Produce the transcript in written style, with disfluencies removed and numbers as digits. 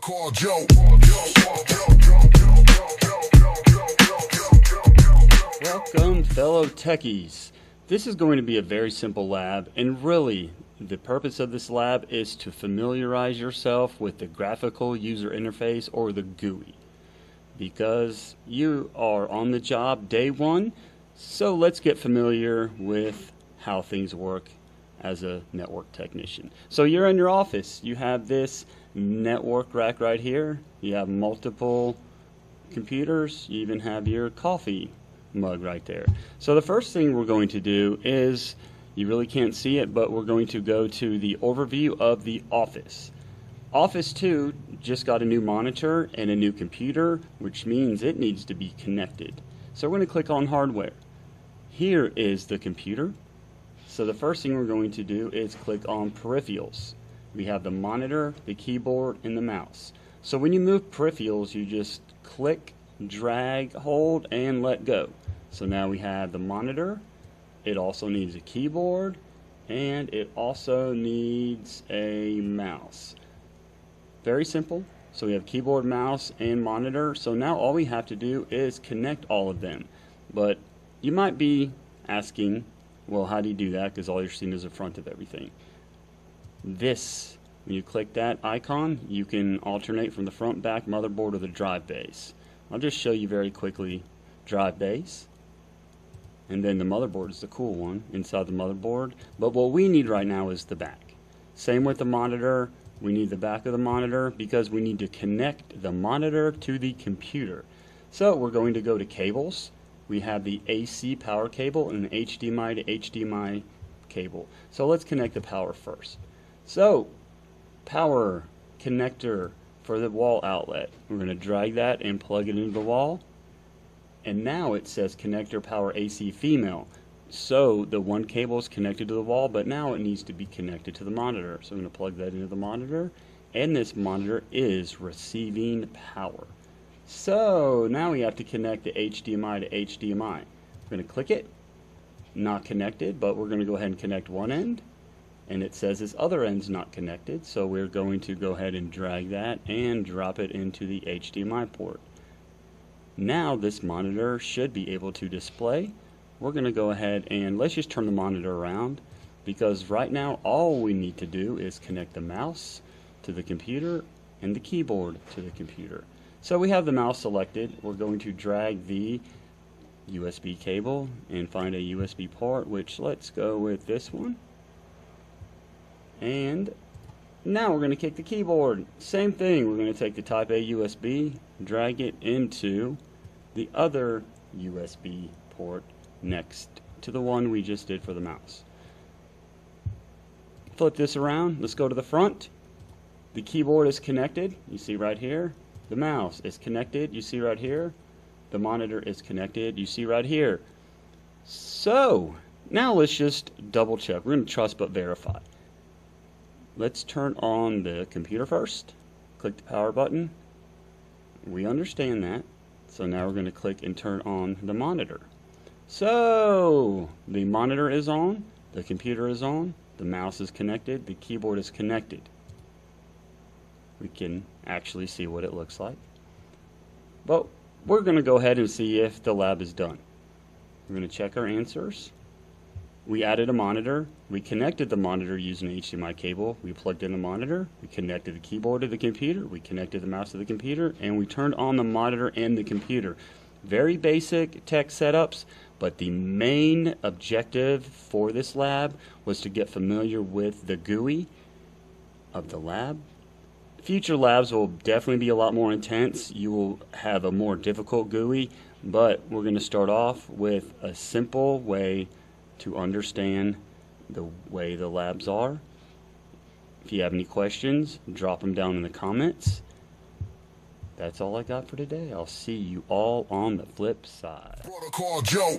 BROtocol Joe. Welcome, fellow techies. This is going to be a very simple lab, and really the purpose of this lab is to familiarize yourself with the graphical user interface, or the GUI, because you are on the job day one. So let's get familiar with how things work as a network technician. So you're in your office, you have this network rack right here, you have multiple computers, you even have your coffee mug right there. So the first thing we're going to do is, you really can't see it, but we're going to go to the overview of the office. Office 2 just got a new monitor and a new computer, which means it needs to be connected. So we're going to click on hardware. Here is the computer. So the first thing we're going to do is click on peripherals. We have the monitor, the keyboard, and the mouse. So when you move peripherals, you just click, drag, hold, and let go. So now we have the monitor. It also needs a keyboard, and it also needs a mouse. Very simple. So we have keyboard, mouse, and monitor. So now all we have to do is connect all of them. But you might be asking, well, how do you do that? Because all you're seeing is the front of everything. This, when you click that icon, you can alternate from the front, back, motherboard, or the drive base. I'll just show you very quickly drive base. And then the motherboard is the cool one inside the motherboard. But what we need right now is the back. Same with the monitor. We need the back of the monitor because we need to connect the monitor to the computer. So we're going to go to cables. We have the AC power cable and the HDMI to HDMI cable. So let's connect the power first. So power connector for the wall outlet. We're going to drag that and plug it into the wall. And now it says connector power AC female. So the one cable is connected to the wall, but now it needs to be connected to the monitor. So I'm going to plug that into the monitor, and this monitor is receiving power. So now we have to connect the HDMI to HDMI. We're going to click it, not connected, but we're going to go ahead and connect one end, and it says this other end's not connected, so we're going to go ahead and drag that and drop it into the HDMI port. Now this monitor should be able to display. We're going to go ahead and let's just turn the monitor around, because right now all we need to do is connect the mouse to the computer and the keyboard to the computer. So we have the mouse selected. We're going to drag the USB cable and find a USB port, which let's go with this one. And now we're going to kick the keyboard. Same thing, we're going to take the type A USB, drag it into the other USB port next to the one we just did for the mouse. Flip this around, let's go to the front. The keyboard is connected, you see right here. The mouse is connected, you see right here. The monitor is connected, you see right here. So now let's just double check. We're going to trust but verify. Let's turn on the computer first. Click the power button. We understand that. So now we're going to click and turn on the monitor. So the monitor is on, the computer is on, the mouse is connected, the keyboard is connected. We can actually see what it looks like. But we're going to go ahead and see if the lab is done. We're going to check our answers. We added a monitor. We connected the monitor using an HDMI cable. We plugged in the monitor. We connected the keyboard to the computer. We connected the mouse to the computer. And we turned on the monitor and the computer. Very basic tech setups, but the main objective for this lab was to get familiar with the GUI of the lab. Future labs will definitely be a lot more intense. You will have a more difficult GUI, but we're going to start off with a simple way to understand the way the labs are. If you have any questions, drop them down in the comments. That's all I got for today. I'll see you all on the flip side. BROtocol Joe.